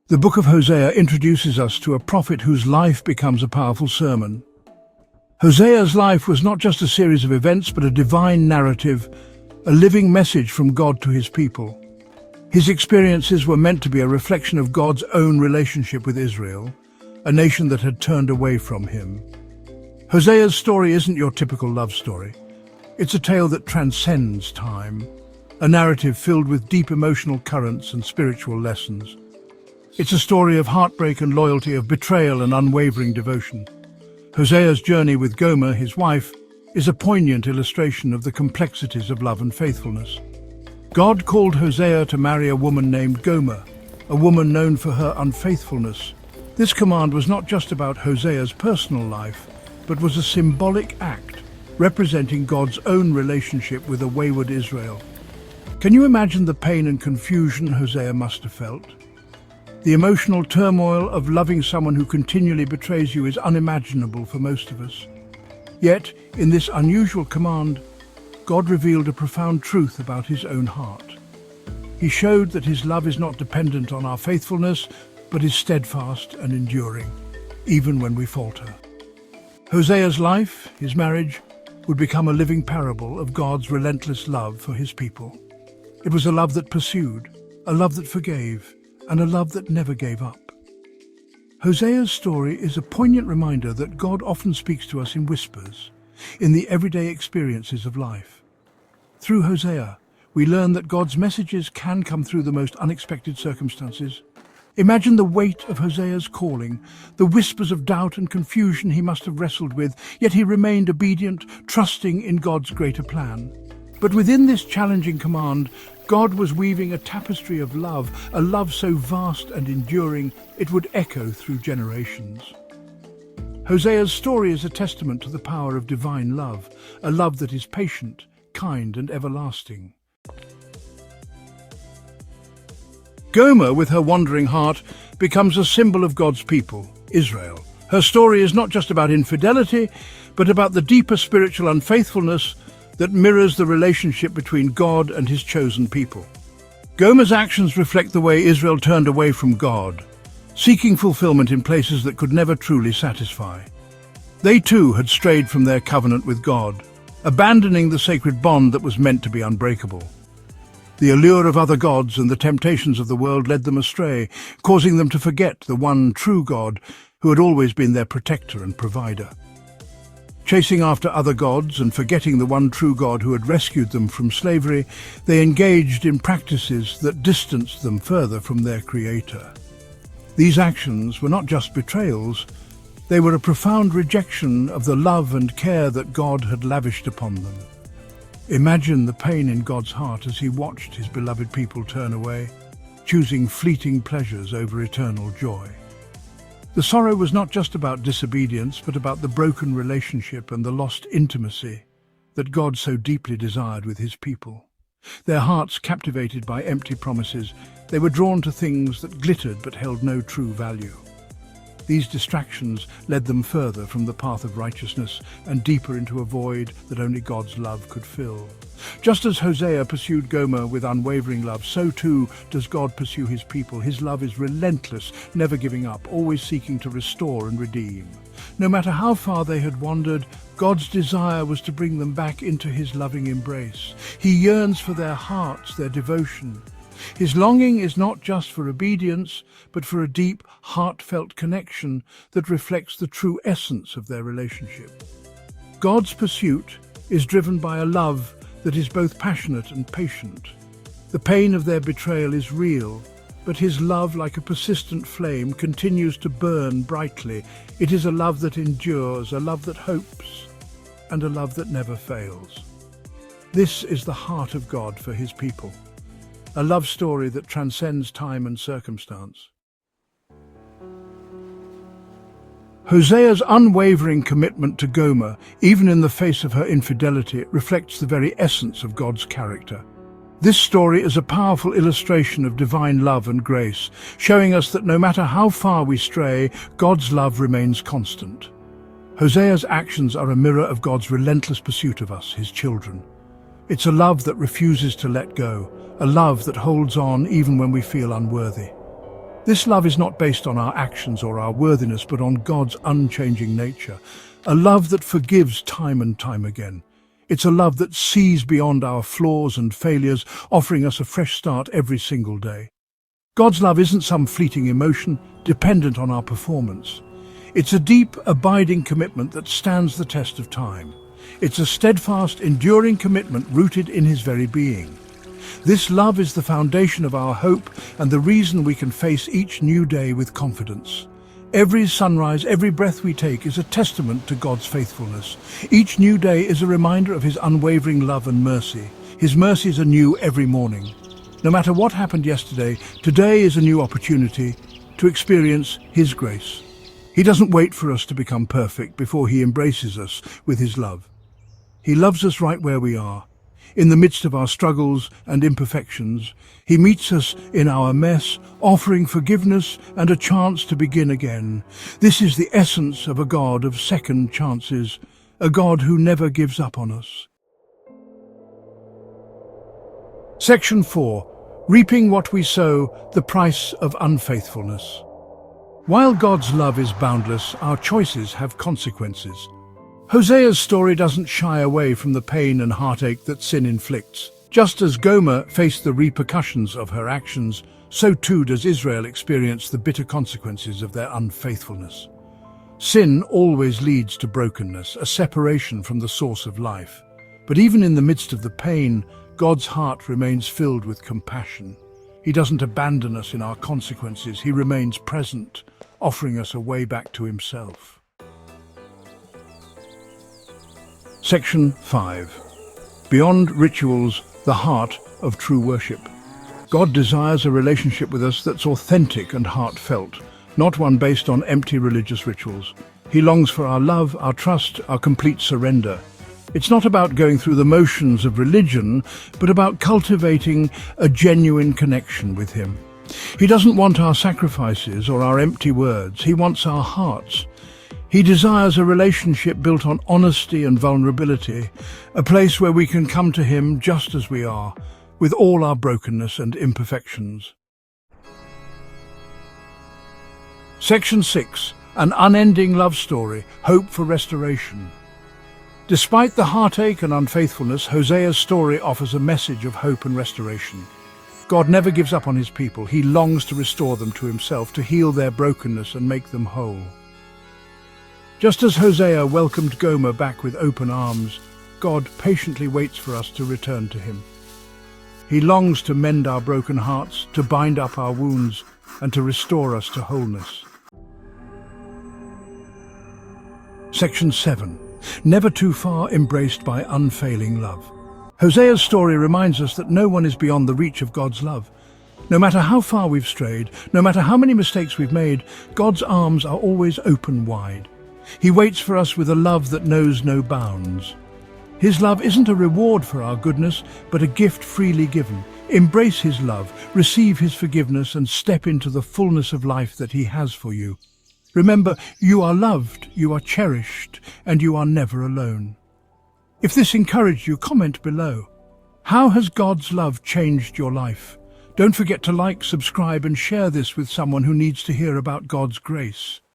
The book of Hosea introduces us to a prophet whose life becomes a powerful sermon. Hosea's life was not just a series of events, but a divine narrative, a living message from God to his people. His experiences were meant to be a reflection of God's own relationship with Israel, a nation that had turned away from him. Hosea's story isn't your typical love story. It's a tale that transcends time, a narrative filled with deep emotional currents and spiritual lessons. It's a story of heartbreak and loyalty, of betrayal and unwavering devotion. Hosea's journey with Gomer, his wife, is a poignant illustration of the complexities of love and faithfulness. God called Hosea to marry a woman named Gomer, a woman known for her unfaithfulness. This command was not just about Hosea's personal life, but was a symbolic act representing God's own relationship with a wayward Israel. Can you imagine the pain and confusion Hosea must have felt? The emotional turmoil of loving someone who continually betrays you is unimaginable for most of us. Yet, in this unusual command, God revealed a profound truth about his own heart. He showed that his love is not dependent on our faithfulness, but is steadfast and enduring, even when we falter. Hosea's life, his marriage, would become a living parable of God's relentless love for his people. It was a love that pursued, a love that forgave, and a love that never gave up. Hosea's story is a poignant reminder that God often speaks to us in whispers, in the everyday experiences of life. Through Hosea, we learn that God's messages can come through the most unexpected circumstances. Imagine the weight of Hosea's calling, the whispers of doubt and confusion he must have wrestled with, yet he remained obedient, trusting in God's greater plan. But within this challenging command, God was weaving a tapestry of love, a love so vast and enduring it would echo through generations. Hosea's story is a testament to the power of divine love, a love that is patient, kind, and everlasting. Gomer, with her wandering heart, becomes a symbol of God's people, Israel. Her story is not just about infidelity, but about the deeper spiritual unfaithfulness that mirrors the relationship between God and his chosen people. Gomer's actions reflect the way Israel turned away from God, seeking fulfillment in places that could never truly satisfy. They too had strayed from their covenant with God, abandoning the sacred bond that was meant to be unbreakable. The allure of other gods and the temptations of the world led them astray, causing them to forget the one true God who had always been their protector and provider. Chasing after other gods and forgetting the one true God who had rescued them from slavery, they engaged in practices that distanced them further from their Creator. These actions were not just betrayals, they were a profound rejection of the love and care that God had lavished upon them. Imagine the pain in God's heart as he watched his beloved people turn away, choosing fleeting pleasures over eternal joy. The sorrow was not just about disobedience, but about the broken relationship and the lost intimacy that God so deeply desired with his people. Their hearts captivated by empty promises, they were drawn to things that glittered but held no true value. These distractions led them further from the path of righteousness and deeper into a void that only God's love could fill. Just as Hosea pursued Gomer with unwavering love, so too does God pursue his people. His love is relentless, never giving up, always seeking to restore and redeem. No matter how far they had wandered, God's desire was to bring them back into his loving embrace. He yearns for their hearts, their devotion. His longing is not just for obedience, but for a deep, heartfelt connection that reflects the true essence of their relationship. God's pursuit is driven by a love that is both passionate and patient. The pain of their betrayal is real, but his love, like a persistent flame, continues to burn brightly. It is a love that endures, a love that hopes, and a love that never fails. This is the heart of God for his people, a love story that transcends time and circumstance. Hosea's unwavering commitment to Gomer, even in the face of her infidelity, reflects the very essence of God's character. This story is a powerful illustration of divine love and grace, showing us that no matter how far we stray, God's love remains constant. Hosea's actions are a mirror of God's relentless pursuit of us, his children. It's a love that refuses to let go, a love that holds on even when we feel unworthy. This love is not based on our actions or our worthiness, but on God's unchanging nature. A love that forgives time and time again. It's a love that sees beyond our flaws and failures, offering us a fresh start every single day. God's love isn't some fleeting emotion dependent on our performance. It's a deep, abiding commitment that stands the test of time. It's a steadfast, enduring commitment rooted in His very being. This love is the foundation of our hope and the reason we can face each new day with confidence. Every sunrise, every breath we take is a testament to God's faithfulness. Each new day is a reminder of His unwavering love and mercy. His mercies are new every morning. No matter what happened yesterday, today is a new opportunity to experience His grace. He doesn't wait for us to become perfect before He embraces us with His love. He loves us right where we are. In the midst of our struggles and imperfections, He meets us in our mess, offering forgiveness and a chance to begin again. This is the essence of a God of second chances, a God who never gives up on us. Section 4. Reaping what we sow, the price of unfaithfulness. While God's love is boundless, our choices have consequences. Hosea's story doesn't shy away from the pain and heartache that sin inflicts. Just as Gomer faced the repercussions of her actions, so too does Israel experience the bitter consequences of their unfaithfulness. Sin always leads to brokenness, a separation from the source of life. But even in the midst of the pain, God's heart remains filled with compassion. He doesn't abandon us in our consequences. He remains present, offering us a way back to Himself. Section 5. Beyond rituals, the heart of true worship. God desires a relationship with us that's authentic and heartfelt, not one based on empty religious rituals. He longs for our love, our trust, our complete surrender. It's not about going through the motions of religion, but about cultivating a genuine connection with Him. He doesn't want our sacrifices or our empty words. He wants our hearts. He desires a relationship built on honesty and vulnerability, a place where we can come to Him just as we are, with all our brokenness and imperfections. Section 6. An unending love story, hope for restoration. Despite the heartache and unfaithfulness, Hosea's story offers a message of hope and restoration. God never gives up on His people. He longs to restore them to Himself, to heal their brokenness and make them whole. Just as Hosea welcomed Gomer back with open arms, God patiently waits for us to return to Him. He longs to mend our broken hearts, to bind up our wounds, and to restore us to wholeness. Section 7. Never too far embraced by unfailing love. Hosea's story reminds us that no one is beyond the reach of God's love. No matter how far we've strayed, no matter how many mistakes we've made, God's arms are always open wide. He waits for us with a love that knows no bounds. His love isn't a reward for our goodness, but a gift freely given. Embrace His love, receive His forgiveness, and step into the fullness of life that He has for you. Remember, you are loved, you are cherished, and you are never alone. If this encouraged you, comment below. How has God's love changed your life? Don't forget to like, subscribe, and share this with someone who needs to hear about God's grace.